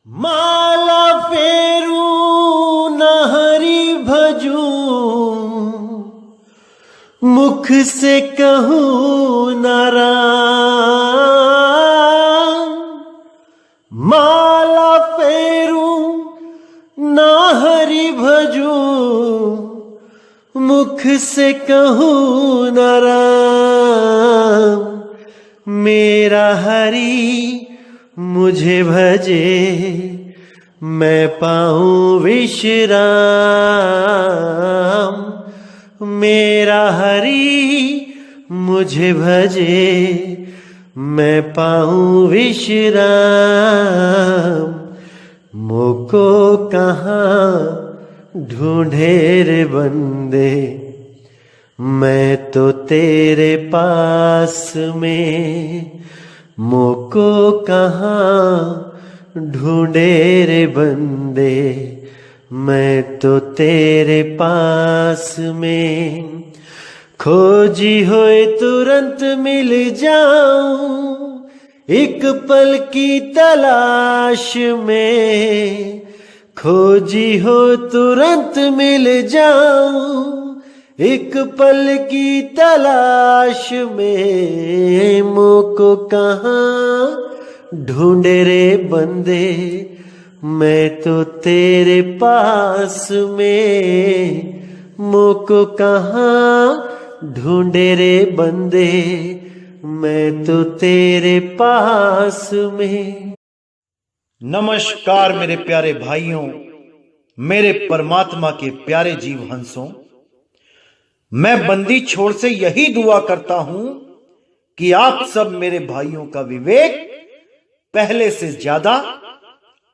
माला फेरू न हरि भजू, मुख से कहूँ न राम। माला फेरू न हरि भजू, मुख से कहूँ न राम। मेरा हरि मुझे भजे, मैं पाऊं विश्राम। मेरा हरि मुझे भजे, मैं पाऊं विश्राम। मोको कहाँ ढूंढे रे बंदे, मैं तो तेरे पास में। मोको कहाँ ढूंढे रे बंदे, मैं तो तेरे पास में। खोजी होए तुरंत मिल जाऊं, एक पल की तलाश में। खोजी हो तुरंत मिल जाऊं, एक पल की तलाश में। मोको कहाँ ढूंढे रे बंदे, मैं तो तेरे पास में। मोको कहाँ ढूंढे रे बंदे, मैं तो तेरे पास में। नमस्कार मेरे प्यारे भाइयों, मेरे परमात्मा के प्यारे जीव हंसों। मैं बंदी छोड़ से यही दुआ करता हूं कि आप सब मेरे भाइयों का विवेक पहले से ज्यादा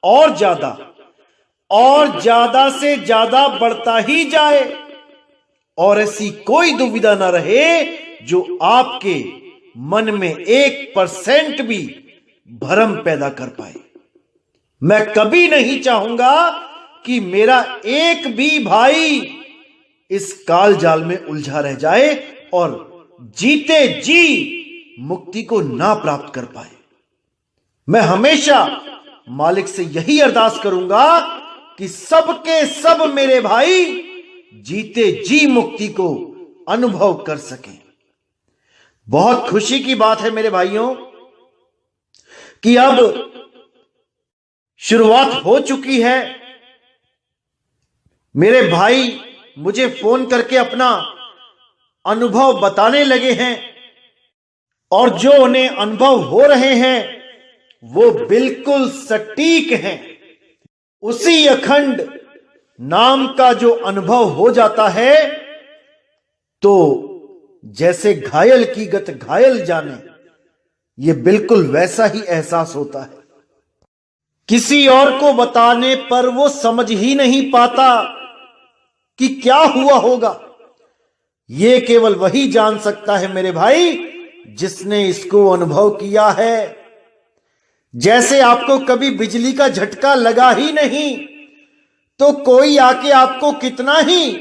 और ज्यादा और ज्यादा से ज्यादा बढ़ता ही जाए, और ऐसी कोई दुविधा ना रहे जो आपके मन में 1% भी भ्रम पैदा कर पाए। मैं कभी नहीं चाहूंगा कि मेरा एक भी भाई इस काल जाल में उलझा रह जाए और जीते जी मुक्ति को ना प्राप्त कर पाए। मैं हमेशा मालिक से यही अरदास करूंगा कि सबके सब मेरे भाई जीते जी मुक्ति को अनुभव कर सकें। बहुत खुशी की बात है मेरे भाइयों कि अब शुरुआत हो चुकी है। मेरे भाई मुझे फोन करके अपना अनुभव बताने लगे हैं, और जो उन्हें अनुभव हो रहे हैं वो बिल्कुल सटीक हैं। उसी अखंड नाम का जो अनुभव हो जाता है तो जैसे घायल की गत घायल जाने, ये बिल्कुल वैसा ही एहसास होता है। किसी और को बताने पर वो समझ ही नहीं पाता कि क्या हुआ होगा। ये केवल वही जान सकता है मेरे भाई जिसने इसको अनुभव किया है। जैसे आपको कभी बिजली का झटका लगा ही नहीं तो कोई आके आपको कितना ही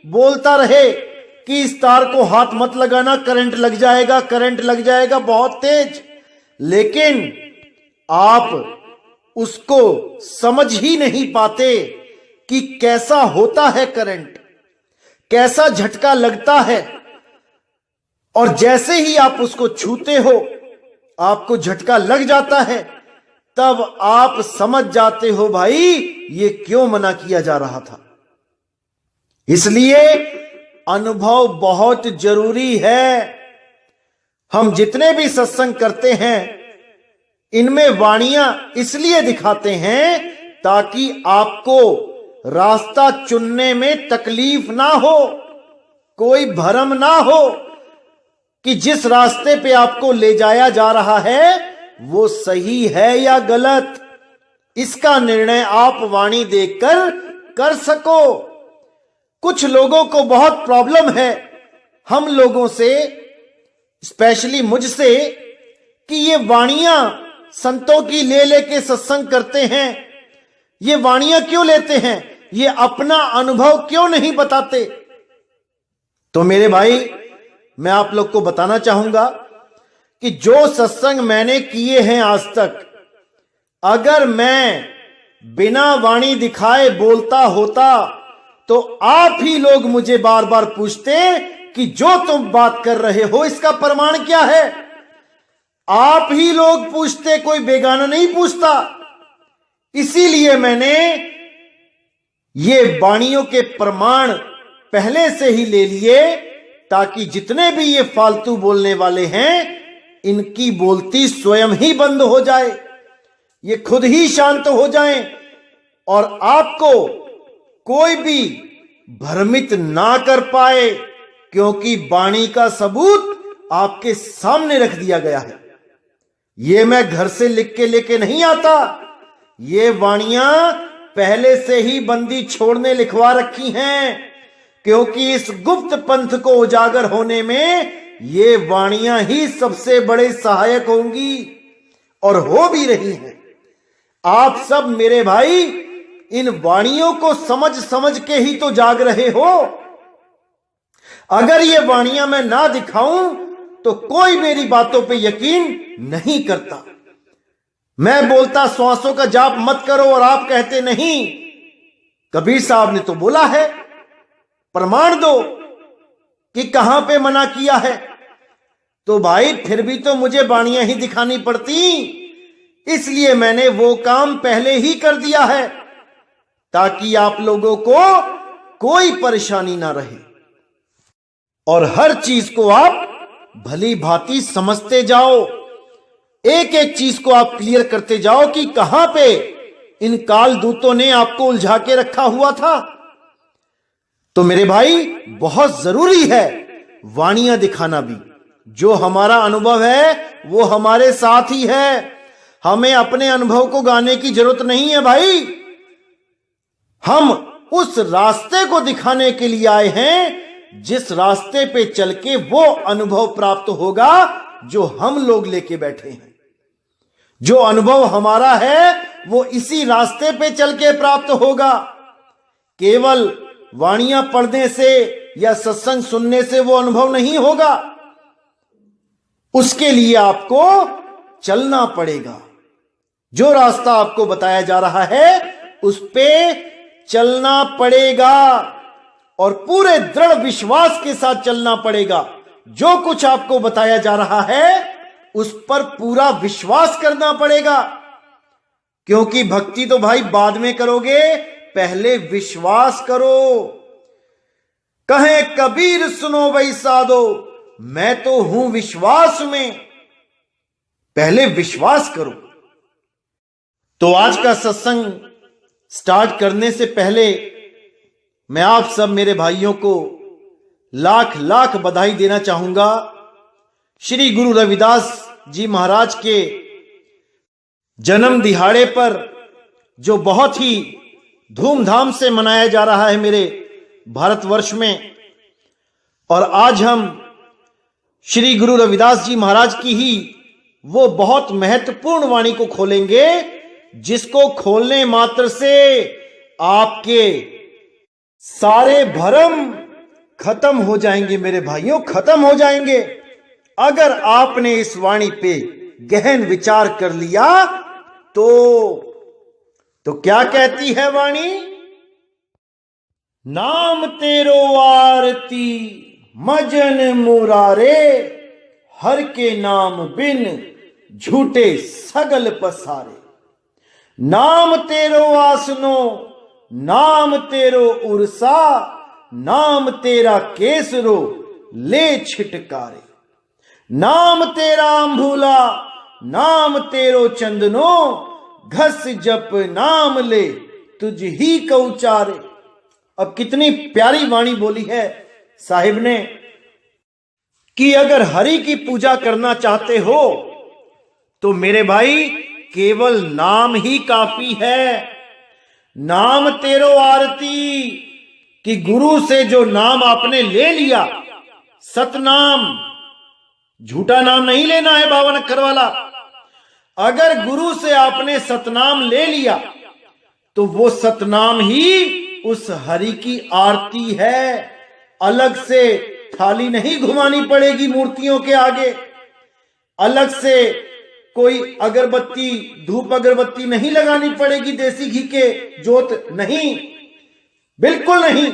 बोलता रहे कि इस तार को हाथ मत लगाना, करंट लग जाएगा, करंट लग जाएगा बहुत तेज, लेकिन आप उसको समझ ही नहीं पाते कि कैसा होता है करंट, कैसा झटका लगता है। और जैसे ही आप उसको छूते हो, आपको झटका लग जाता है, तब आप समझ जाते हो भाई ये क्यों मना किया जा रहा था। इसलिए अनुभव बहुत जरूरी है। हम जितने भी सत्संग करते हैं इनमें वाणियां इसलिए दिखाते हैं ताकि आपको रास्ता चुनने में तकलीफ ना हो, कोई भ्रम ना हो कि जिस रास्ते पे आपको ले जाया जा रहा है वो सही है या गलत। इसका निर्णय आप वाणी देखकर कर सको। कुछ लोगों को बहुत प्रॉब्लम है हम लोगों से, स्पेशली मुझसे, कि ये वाणियां संतों की ले लेके सत्संग करते हैं। ये वाणियां क्यों लेते हैं, ये अपना अनुभव क्यों नहीं बताते। तो मेरे भाई मैं आप लोग को बताना चाहूंगा कि जो सत्संग मैंने किए हैं आज तक, अगर मैं बिना वाणी दिखाए बोलता होता तो आप ही लोग मुझे बार बार पूछते कि जो तुम बात कर रहे हो इसका प्रमाण क्या है। आप ही लोग पूछते, कोई बेगाना नहीं पूछता। इसीलिए मैंने ये वाणियों के प्रमाण पहले से ही ले लिए, ताकि जितने भी ये फालतू बोलने वाले हैं इनकी बोलती स्वयं ही बंद हो जाए, ये खुद ही शांत हो जाएं और आपको कोई भी भ्रमित ना कर पाए, क्योंकि वाणी का सबूत आपके सामने रख दिया गया है। ये मैं घर से लिख के लेके नहीं आता, ये वाणियां पहले से ही बंदी छोड़ने लिखवा रखी हैं, क्योंकि इस गुप्त पंथ को उजागर होने में ये वाणियां ही सबसे बड़े सहायक होंगी और हो भी रही हैं। आप सब मेरे भाई इन वाणियों को समझ समझ के ही तो जाग रहे हो। अगर ये वाणियां मैं ना दिखाऊं तो कोई मेरी बातों पे यकीन नहीं करता। मैं बोलता श्वासों का जाप मत करो और आप कहते नहीं। कबीर साहब ने तो बोला है, प्रमाण दो कि कहां पे मना किया है। तो भाई फिर भी तो मुझे वाणियां ही दिखानी पड़ती, इसलिए मैंने वो काम पहले ही कर दिया है ताकि आप लोगों को कोई परेशानी ना रहे और हर चीज को आप भली भांति समझते जाओ। एक एक चीज को आप क्लियर करते जाओ कि कहां पे इन काल दूतों ने आपको उलझा के रखा हुआ था। तो मेरे भाई बहुत जरूरी है वाणियां दिखाना भी। जो हमारा अनुभव है वो हमारे साथ ही है, हमें अपने अनुभव को गाने की जरूरत नहीं है भाई। हम उस रास्ते को दिखाने के लिए आए हैं जिस रास्ते पे चल के वो अनुभव प्राप्त होगा जो हम लोग लेके बैठे हैं। जो अनुभव हमारा है वो इसी रास्ते पे चल के प्राप्त होगा। केवल वाणियां पढ़ने से या सत्संग सुनने से वो अनुभव नहीं होगा, उसके लिए आपको चलना पड़ेगा। जो रास्ता आपको बताया जा रहा है उस पे चलना पड़ेगा और पूरे दृढ़ विश्वास के साथ चलना पड़ेगा। जो कुछ आपको बताया जा रहा है उस पर पूरा विश्वास करना पड़ेगा, क्योंकि भक्ति तो भाई बाद में करोगे, पहले विश्वास करो। कहे कबीर सुनो भाई साधो, मैं तो हूं विश्वास में, पहले विश्वास करो। तो आज का सत्संग स्टार्ट करने से पहले मैं आप सब मेरे भाइयों को लाख लाख बधाई देना चाहूंगा। श्री गुरु रविदास जी महाराज के जन्म दिहाड़े पर जो बहुत ही धूमधाम से मनाया जा रहा है मेरे भारतवर्ष में, और आज हम श्री गुरु रविदास जी महाराज की ही वो बहुत महत्वपूर्ण वाणी को खोलेंगे जिसको खोलने मात्र से आपके सारे भ्रम खत्म हो जाएंगे मेरे भाइयों, खत्म हो जाएंगे। अगर आपने इस वाणी पे गहन विचार कर लिया तो क्या कहती है वाणी? नाम तेरो आरती मजन मुरारे, हर के नाम बिन झूठे सगल पसारे। नाम तेरो आसनो नाम तेरो उर्सा, नाम तेरा केसरो ले छिटकारे। नाम तेरा अंभूला नाम तेरो चंदनो, घस जप नाम ले तुझ ही को उचारे। अब कितनी प्यारी वाणी बोली है साहिब ने कि अगर हरि की पूजा करना चाहते हो तो मेरे भाई केवल नाम ही काफी है। नाम तेरो आरती कि गुरु से जो नाम आपने ले लिया, सतनाम, झूठा नाम नहीं लेना है 52 अक्षर वाला। अगर गुरु से आपने सतनाम ले लिया तो वो सतनाम ही उस हरि की आरती है। अलग से थाली नहीं घुमानी पड़ेगी मूर्तियों के आगे, अलग से कोई अगरबत्ती, धूप अगरबत्ती नहीं लगानी पड़ेगी देसी घी के जोत, नहीं, बिल्कुल नहीं।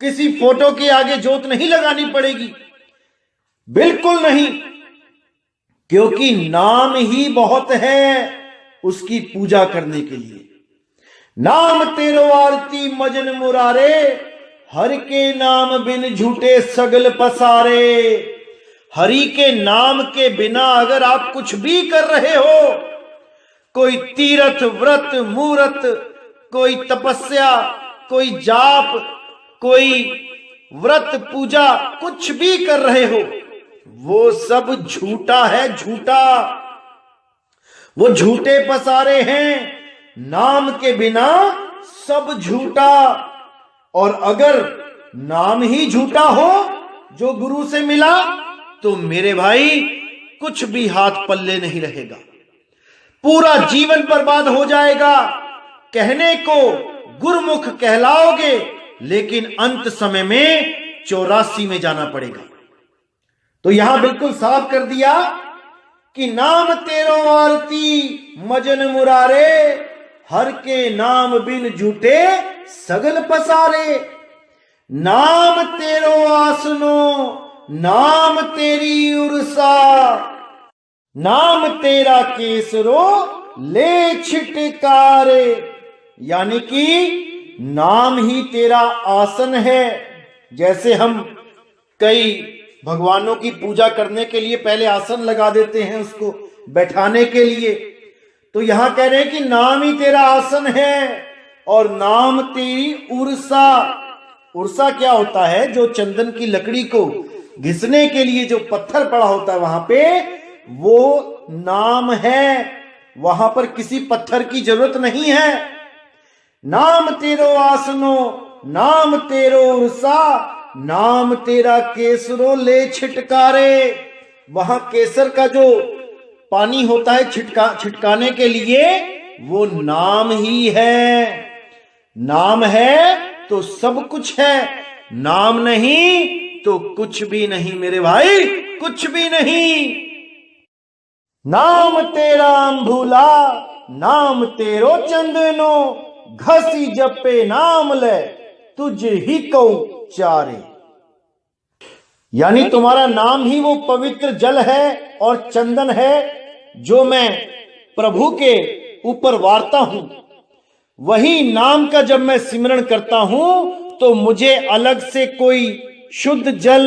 किसी फोटो के आगे जोत नहीं लगानी पड़ेगी, बिल्कुल नहीं, क्योंकि नाम ही बहुत है उसकी पूजा करने के लिए। नाम तेरो आरती मजन मुरारे, हर के नाम बिन झूठे सगल पसारे। हरि के नाम के बिना अगर आप कुछ भी कर रहे हो, कोई तीर्थ व्रत मूरत, कोई तपस्या, कोई जाप, कोई व्रत पूजा, कुछ भी कर रहे हो, वो सब झूठा है, झूठा, वो झूठे पसारे हैं। नाम के बिना सब झूठा। और अगर नाम ही झूठा हो जो गुरु से मिला, तो मेरे भाई कुछ भी हाथ पल्ले नहीं रहेगा, पूरा जीवन बर्बाद हो जाएगा। कहने को गुरमुख कहलाओगे, लेकिन अंत समय में 84 में जाना पड़ेगा। तो यहां बिल्कुल साफ कर दिया कि नाम तेरो आरती मजन मुरारे, हर के नाम बिन झूठे सगल पसारे। नाम तेरो आसनो, नाम तेरी उर्सा, नाम तेरा केसरो ले छिटकारे। यानी कि नाम ही तेरा आसन है। जैसे हम कई भगवानों की पूजा करने के लिए पहले आसन लगा देते हैं उसको बैठाने के लिए, तो यहां कह रहे हैं कि नाम ही तेरा आसन है और नाम तेरी उर्सा। उर्सा क्या होता है? जो चंदन की लकड़ी को घिसने के लिए जो पत्थर पड़ा होता है वहां पे, वो नाम है। वहां पर किसी पत्थर की जरूरत नहीं है। नाम तेरो आसनो, नाम तेरो उर्सा, नाम तेरा केसरो ले छिटकारे। वहां केसर का जो पानी होता है छिटकाने के लिए, वो नाम ही है। नाम है तो सब कुछ है, नाम नहीं तो कुछ भी नहीं मेरे भाई, कुछ भी नहीं। नाम तेरा अंभूला, नाम तेरो चंदनो, घसी जपे नाम ले तुझ ही को चारे। यानी तुम्हारा नाम ही वो पवित्र जल है और चंदन है जो मैं प्रभु के ऊपर वारता हूं। वही नाम का जब मैं सिमरण करता हूं तो मुझे अलग से कोई शुद्ध जल,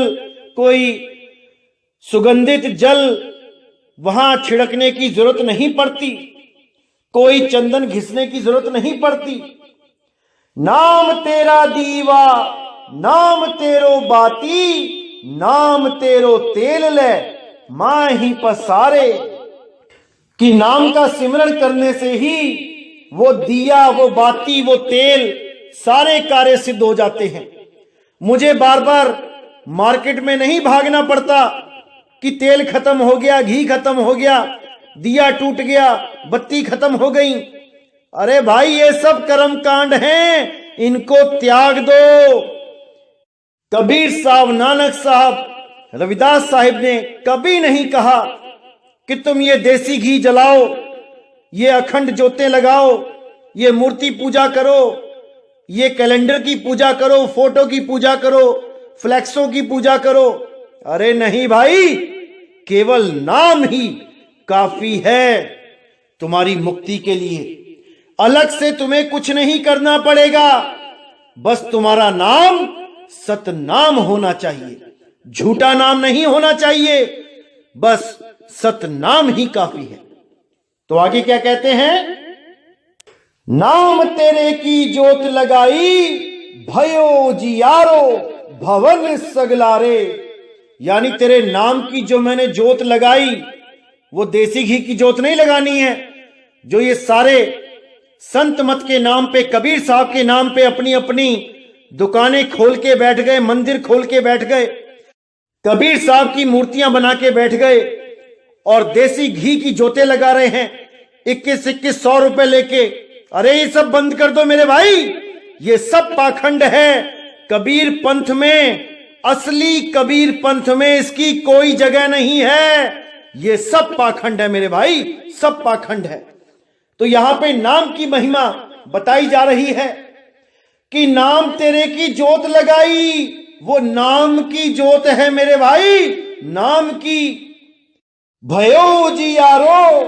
कोई सुगंधित जल वहां छिड़कने की जरूरत नहीं पड़ती, कोई चंदन घिसने की जरूरत नहीं पड़ती। नाम तेरा दीवा, नाम तेरो बाती, नाम तेरो तेल ले माही पसारे। कि नाम का सिमरण करने से ही वो दिया, वो बाती, वो तेल सारे कार्य सिद्ध हो जाते हैं। मुझे बार बार मार्केट में नहीं भागना पड़ता कि तेल खत्म हो गया, घी खत्म हो गया, दिया टूट गया, बत्ती खत्म हो गई। अरे भाई, ये सब कर्म कांड हैं, इनको त्याग दो। कबीर साहब, नानक साहब, रविदास साहिब ने कभी नहीं कहा कि तुम ये देसी घी जलाओ, ये अखंड जोतें लगाओ, ये मूर्ति पूजा करो, ये कैलेंडर की पूजा करो, फोटो की पूजा करो, फ्लैक्सों की पूजा करो। अरे नहीं भाई, केवल नाम ही काफी है तुम्हारी मुक्ति के लिए। अलग से तुम्हें कुछ नहीं करना पड़ेगा, बस तुम्हारा नाम सतनाम होना चाहिए, झूठा नाम नहीं होना चाहिए, बस सतनाम ही काफी है। तो आगे क्या कहते हैं? नाम तेरे की जोत लगाई, भयो जियारो भवन सगलारे। यानी तेरे नाम की जो मैंने जोत लगाई, वो देसी घी की जोत नहीं लगानी है जो ये सारे संत मत के नाम पे, कबीर साहब के नाम पे अपनी अपनी दुकानें खोल के बैठ गए, मंदिर खोल के बैठ गए, कबीर साहब की मूर्तियां बना के बैठ गए और देसी घी की जोतें लगा रहे हैं 21-2100 रुपए लेके। अरे ये सब बंद कर दो मेरे भाई, ये सब पाखंड है। कबीर पंथ में, असली कबीर पंथ में इसकी कोई जगह नहीं है। ये सब पाखंड है मेरे भाई, सब पाखंड है। तो यहां पे नाम की महिमा बताई जा रही है कि नाम तेरे की जोत लगाई, वो नाम की जोत है मेरे भाई, नाम की। भयो उजियारो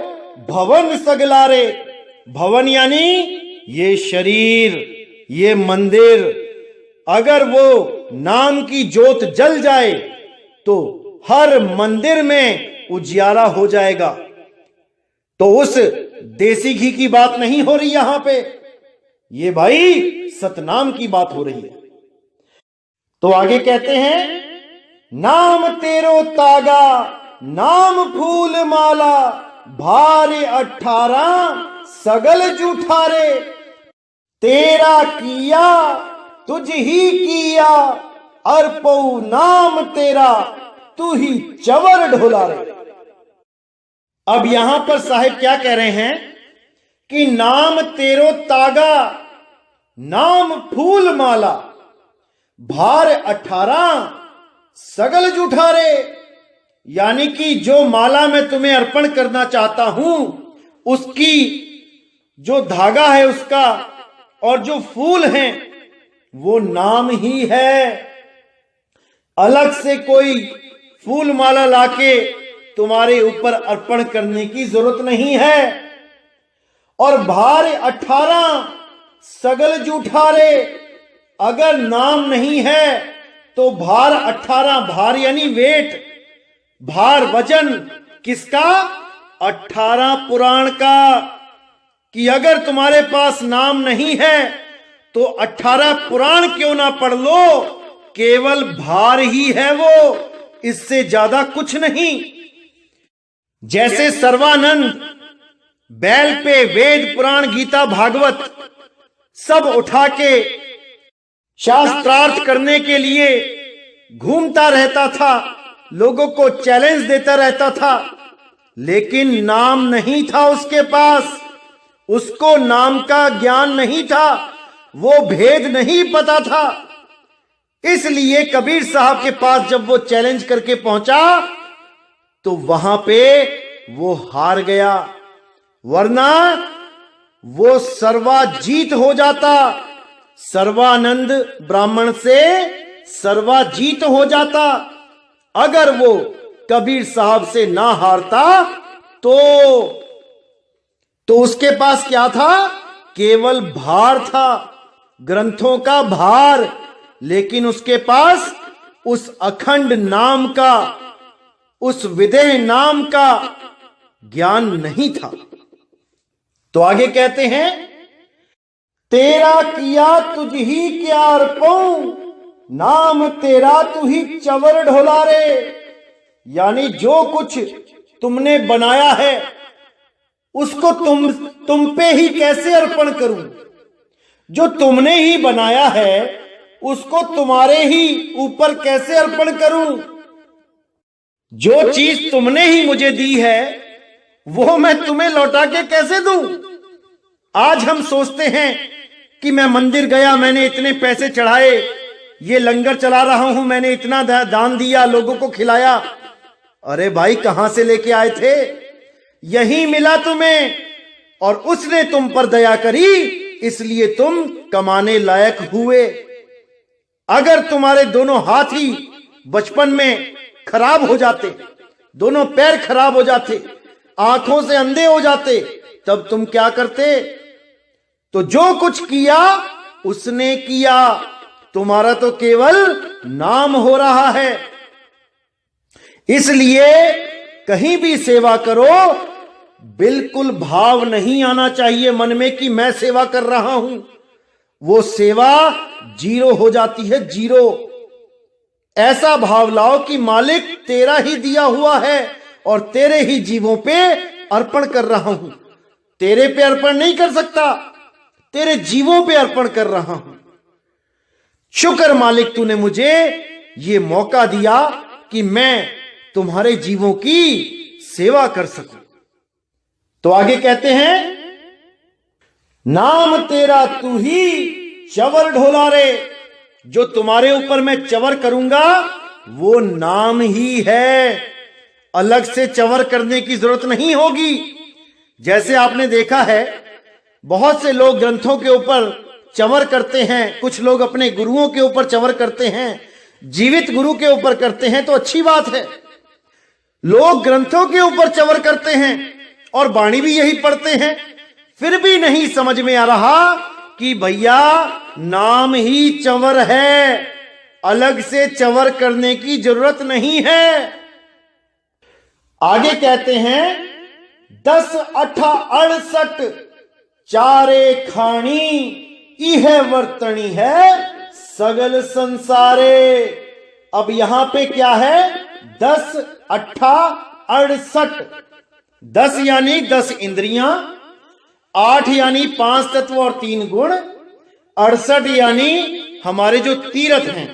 भवन सगलारे, भवन यानी ये शरीर, ये मंदिर, अगर वो नाम की जोत जल जाए तो हर मंदिर में उजियारा हो जाएगा। तो उस देसी घी की बात नहीं हो रही यहां पे, ये भाई सतनाम की बात हो रही है। तो आगे कहते हैं, नाम तेरो तागा नाम फूल माला, भारे 18 सगल जूठारे, तेरा किया तुझ ही किया, अर्पो नाम तेरा तू ही चवर ढोलारे। अब यहां पर साहिब क्या कह रहे हैं कि नाम तेरो तागा नाम फूल माला, भार 18 सगल जूठारे, यानी कि जो माला मैं तुम्हें अर्पण करना चाहता हूं उसकी जो धागा है उसका और जो फूल हैं वो नाम ही है। अलग से कोई फूल माला लाके तुम्हारे ऊपर अर्पण करने की जरूरत नहीं है। और भार 18 सगल जूठारे, अगर नाम नहीं है तो भार 18, भार यानी वेट, भार वजन किसका? 18 पुराण का। कि अगर तुम्हारे पास नाम नहीं है तो 18 पुराण क्यों ना पढ़ लो, केवल भार ही है वो, इससे ज्यादा कुछ नहीं। जैसे सर्वानंद बैल पे वेद पुराण गीता भागवत सब उठा के शास्त्रार्थ करने के लिए घूमता रहता था, लोगों को चैलेंज देता रहता था, लेकिन नाम नहीं था उसके पास, उसको नाम का ज्ञान नहीं था, वो भेद नहीं पता था। इसलिए कबीर साहब के पास जब वो चैलेंज करके पहुंचा तो वहां पे वो हार गया, वरना वो सर्वाजीत हो जाता। सर्वानंद ब्राह्मण से सर्वाजीत हो जाता। अगर वो कबीर साहब से ना हारता तो उसके पास क्या था? केवल भार था, ग्रंथों का भार, लेकिन उसके पास उस अखंड नाम का, उस विदेह नाम का ज्ञान नहीं था। तो आगे कहते हैं, तेरा किया तुझ ही क्या अर्पऊं, नाम तेरा तू ही चवर ढोलारे, यानी जो कुछ तुमने बनाया है उसको तुम पे ही कैसे अर्पण करूं? जो तुमने ही बनाया है उसको तुम्हारे ही ऊपर कैसे अर्पण करूं? जो चीज तुमने ही मुझे दी है वो मैं तुम्हें लौटा के कैसे दूं? आज हम सोचते हैं कि मैं मंदिर गया, मैंने इतने पैसे चढ़ाए, ये लंगर चला रहा हूं, मैंने इतना दान दिया, लोगों को खिलाया। अरे भाई, कहां से लेके आए थे? यही मिला तुम्हें और उसने तुम पर दया करी, इसलिए तुम कमाने लायक हुए। अगर तुम्हारे दोनों हाथ ही बचपन में खराब हो जाते, दोनों पैर खराब हो जाते, आंखों से अंधे हो जाते, तब तुम क्या करते? तो जो कुछ किया उसने किया, तुम्हारा तो केवल नाम हो रहा है। इसलिए कहीं भी सेवा करो, बिल्कुल भाव नहीं आना चाहिए मन में कि मैं सेवा कर रहा हूं। वो सेवा जीरो हो जाती है, जीरो। ऐसा भाव लाओ कि मालिक तेरा ही दिया हुआ है और तेरे ही जीवों पे अर्पण कर रहा हूं। तेरे पे अर्पण नहीं कर सकता, तेरे जीवों पे अर्पण कर रहा हूं। शुक्र मालिक, तूने मुझे ये मौका दिया कि मैं तुम्हारे जीवों की सेवा कर सकूं। तो आगे कहते हैं, नाम तेरा तू ही चवर ढोलारे, जो तुम्हारे ऊपर मैं चवर करूंगा वो नाम ही है। अलग से चंवर करने की जरूरत नहीं होगी। जैसे आपने देखा है बहुत से लोग ग्रंथों के ऊपर चंवर करते हैं, कुछ लोग अपने गुरुओं के ऊपर चंवर करते हैं, जीवित गुरु के ऊपर करते हैं, तो अच्छी बात है। लोग ग्रंथों के ऊपर चंवर करते हैं और बाणी भी यही पढ़ते हैं, फिर भी नहीं समझ में आ रहा कि भैया नाम ही चंवर है, अलग से चंवर करने की जरूरत नहीं है। आगे कहते हैं 10 8 68 चारे खानी इह वर्तनी है सगल संसारे। अब यहां पे क्या है 10 8 68। 10 यानी 10 इंद्रियां, 8 यानी 5 तत्व और 3 गुण, 68 यानी हमारे जो तीर्थ हैं,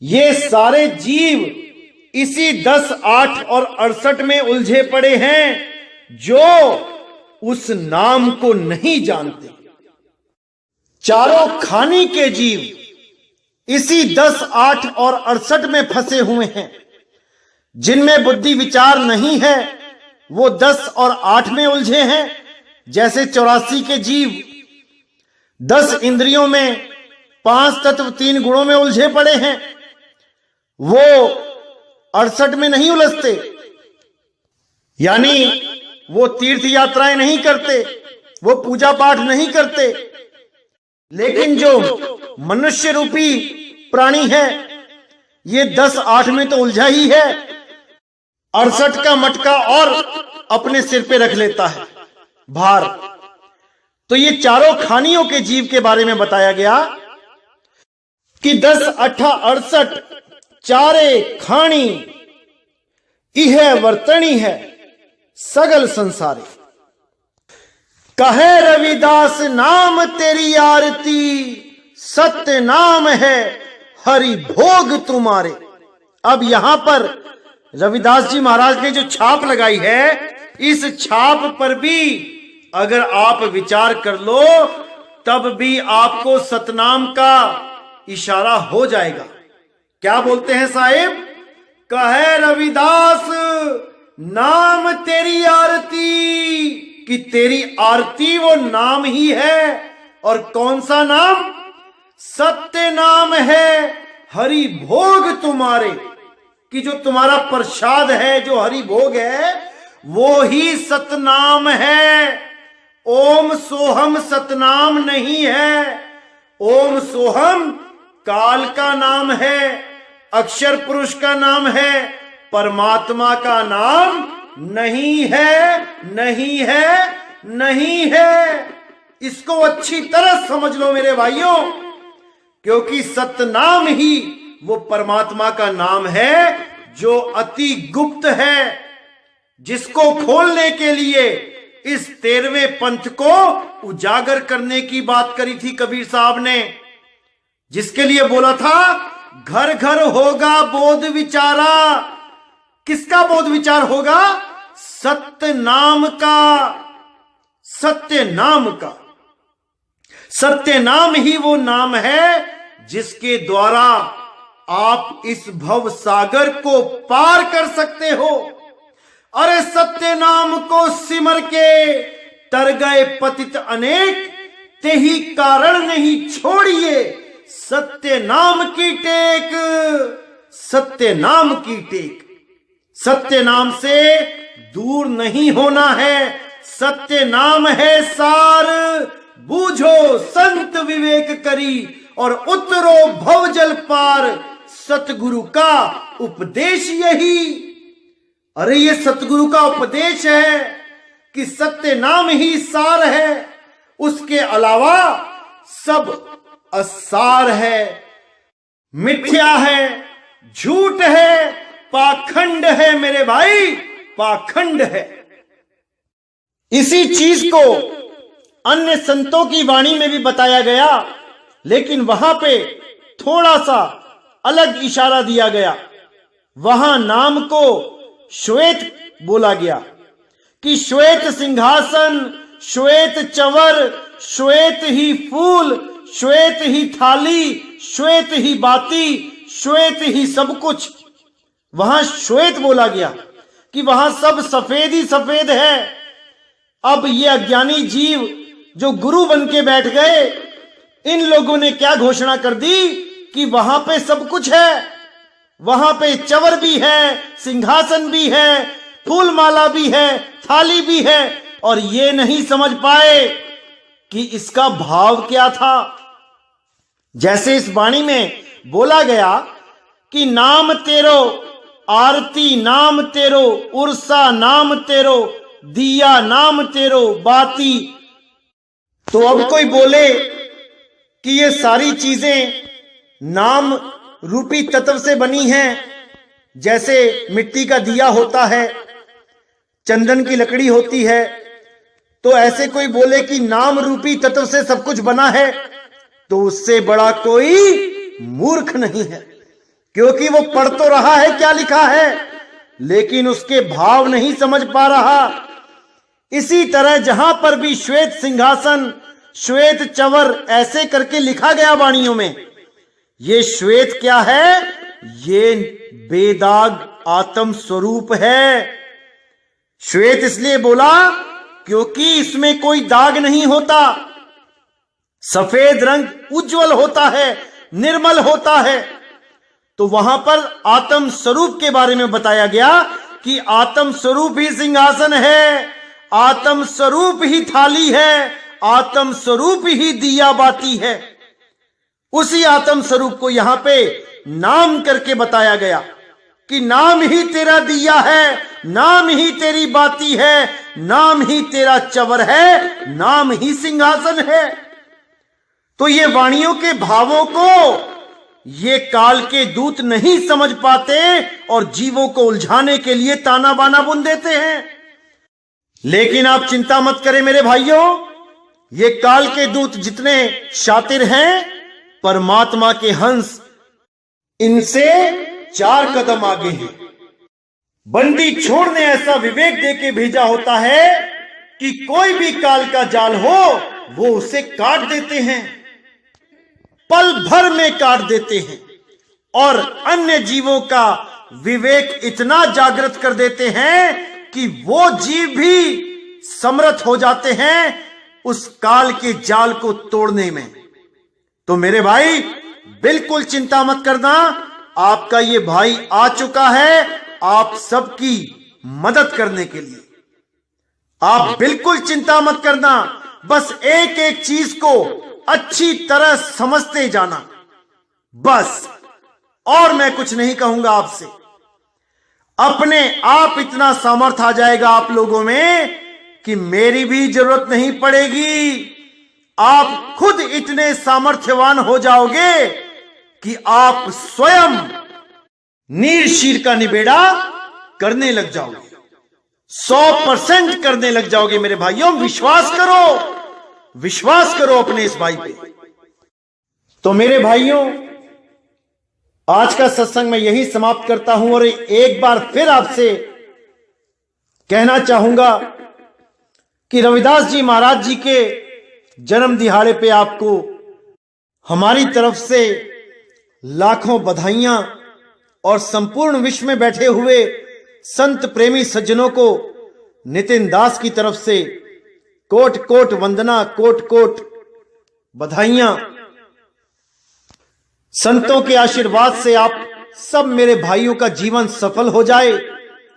ये सारे जीव इसी 10 8 और 68 में उलझे पड़े हैं, जो उस नाम को नहीं जानते। चारों खानी के जीव इसी 10 8 और 68 में फंसे हुए हैं। जिनमें बुद्धि विचार नहीं है वो 10 और 8 में उलझे हैं। जैसे 84 के जीव 10 इंद्रियों में, 5 तत्व 3 गुणों में उलझे पड़े हैं, वो 68 में नहीं उलझते। यानी वो तीर्थ यात्राएं नहीं करते, वो पूजा पाठ नहीं करते। लेकिन जो मनुष्य रूपी प्राणी है ये 10 8 में तो उलझा ही है, 68 का मटका और अपने सिर पे रख लेता है भार। तो ये चारों खानियों के जीव के बारे में बताया गया कि 10 8 68 चारे खानी इह वर्तनी है सगल संसारे। कहे रविदास नाम तेरी आरती सत्य नाम है हरि भोग तुम्हारे। अब यहां पर रविदास जी महाराज ने जो छाप लगाई है, इस छाप पर भी अगर आप विचार कर लो तब भी आपको सतनाम का इशारा हो जाएगा। क्या बोलते हैं साहिब? कहे रविदास नाम तेरी आरती, कि तेरी आरती वो नाम ही है। और कौन सा नाम? सत्य नाम है हरि भोग तुम्हारे, कि जो तुम्हारा प्रसाद है, जो हरि भोग है, वो ही सतनाम है। ओम सोहम सतनाम नहीं है। ओम सोहम काल का नाम है, अक्षर पुरुष का नाम है, परमात्मा का नाम नहीं है, नहीं है, नहीं है। इसको अच्छी तरह समझ लो मेरे भाइयों, क्योंकि सतनाम ही वो परमात्मा का नाम है जो अति गुप्त है, जिसको खोलने के लिए इस 13वें पंथ को उजागर करने की बात करी थी कबीर साहब ने, जिसके लिए बोला था घर घर होगा बोध विचारा। किसका बोध विचार होगा? सत्य नाम का, सत्य नाम का। सत्य नाम ही वो नाम है जिसके द्वारा आप इस भव सागर को पार कर सकते हो। अरे सत्य नाम को सिमर के तर गए पतित अनेक, ते ही कारण नहीं छोड़िए सत्य नाम की टेक, सत्य नाम की टेक। सत्य नाम से दूर नहीं होना है, सत्य नाम है सार। बूझो संत विवेक करी और उतरो भवजल पार, सतगुरु का उपदेश यही। अरे ये सतगुरु का उपदेश है कि सत्य नाम ही सार है, उसके अलावा सब असार है, मिथ्या है, झूठ है, पाखंड है मेरे भाई, पाखंड है। इसी चीज को अन्य संतों की वाणी में भी बताया गया, लेकिन वहां पे थोड़ा सा अलग इशारा दिया गया। वहां नाम को श्वेत बोला गया कि श्वेत सिंहासन, श्वेत चवर, श्वेत ही फूल, श्वेत ही थाली, श्वेत ही बाती, श्वेत ही सब कुछ। वहां श्वेत बोला गया। कि वहां सब सफेद ही सफेद है। अब ये अज्ञानी जीव जो गुरु बन के बैठ गए, इन लोगों ने क्या घोषणा कर दी कि वहां पे सब कुछ है, वहां पे चवर भी है, सिंहासन भी है, फूल माला भी है, थाली भी है, और ये नहीं समझ पाए कि इसका भाव क्या था। जैसे इस वाणी में बोला गया कि नाम तेरो आरती, नाम तेरो उर्सा, नाम तेरो दिया, नाम तेरो बाती। तो अब कोई बोले कि ये सारी चीजें नाम रूपी तत्व से बनी हैं, जैसे मिट्टी का दिया होता है, चंदन की लकड़ी होती है, तो ऐसे कोई बोले कि नाम रूपी तत्व से सब कुछ बना है, तो उससे बड़ा कोई मूर्ख नहीं है, क्योंकि वो पढ़ तो रहा है क्या लिखा है, लेकिन उसके भाव नहीं समझ पा रहा। इसी तरह जहां पर भी श्वेत सिंहासन, श्वेत चवर ऐसे करके लिखा गया वाणियों में, ये श्वेत क्या है? ये बेदाग आत्म स्वरूप है। श्वेत इसलिए बोला क्योंकि इसमें कोई दाग नहीं होता। सफेद रंग उज्जवल होता है, निर्मल होता है। तो वहां पर आत्म स्वरूप के बारे में बताया गया कि आत्म स्वरूप ही सिंहासन है, आत्म स्वरूप ही थाली है, आत्म स्वरूप ही दिया बाती है। उसी आत्म स्वरूप को यहां पे नाम करके बताया गया कि नाम ही तेरा दिया है, नाम ही तेरी बाती है, नाम ही तेरा चवर है, नाम ही सिंहासन है। तो ये वाणियों के भावों को ये काल के दूत नहीं समझ पाते और जीवों को उलझाने के लिए ताना बाना बुन देते हैं। लेकिन आप चिंता मत करें मेरे भाइयों, ये काल के दूत जितने शातिर हैं, परमात्मा के हंस इनसे 4 कदम आगे हैं। बंदी छोड़ ने ऐसा विवेक देके भेजा होता है कि कोई भी काल का जाल हो वो उसे काट देते हैं, पल भर में काट देते हैं, और अन्य जीवों का विवेक इतना जागृत कर देते हैं कि वो जीव भी समर्थ हो जाते हैं उस काल के जाल को तोड़ने में। तो मेरे भाई बिल्कुल चिंता मत करना, आपका ये भाई आ चुका है आप सबकी मदद करने के लिए। आप बिल्कुल चिंता मत करना, बस एक एक चीज को अच्छी तरह समझते जाना, बस। और मैं कुछ नहीं कहूंगा आपसे। अपने आप इतना सामर्थ्य आ जाएगा आप लोगों में कि मेरी भी जरूरत नहीं पड़ेगी। आप खुद इतने सामर्थ्यवान हो जाओगे कि आप स्वयं नीर शीर का निबेड़ा करने लग जाओगे, 100% करने लग जाओगे मेरे भाइयों। विश्वास करो, विश्वास करो अपने इस भाई पे। तो मेरे भाइयों, आज का सत्संग मैं यही समाप्त करता हूं और एक बार फिर आपसे कहना चाहूंगा कि रविदास जी महाराज जी के जन्म दिहाड़े पे आपको हमारी तरफ से लाखों बधाइयां और संपूर्ण विश्व में बैठे हुए संत प्रेमी सज्जनों को नितिन दास की तरफ से कोट कोट वंदना, कोट कोट बधाइयां। संतों के आशीर्वाद से आप सब मेरे भाइयों का जीवन सफल हो जाए,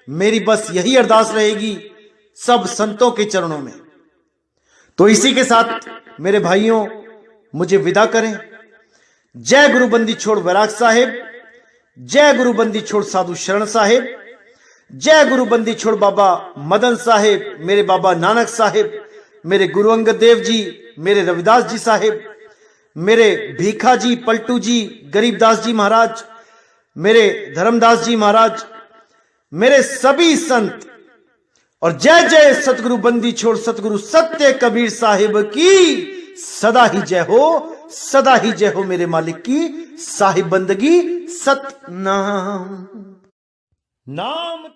मेरी बस यही अरदास रहेगी सब संतों के चरणों में। तो इसी के साथ मेरे भाइयों मुझे विदा करें। जय गुरु बंदी छोड़ वैराग साहिब, जय गुरु बंदी छोड़ साधु शरण साहिब, जय गुरु बंदी छोड़ बाबा मदन साहिब, मेरे बाबा नानक साहिब, मेरे गुरु अंगद देव जी, मेरे रविदास जी साहिब, मेरे भीखा जी, पलटू जी, गरीबदास जी महाराज, मेरे धर्मदास जी महाराज, मेरे सभी संत, और जय जय सतगुरु बंदी छोड़ सतगुरु सत्य कबीर साहिब की सदा ही जय हो, सदा ही जय हो मेरे मालिक की साहिब बंदगी। सतनाम नाम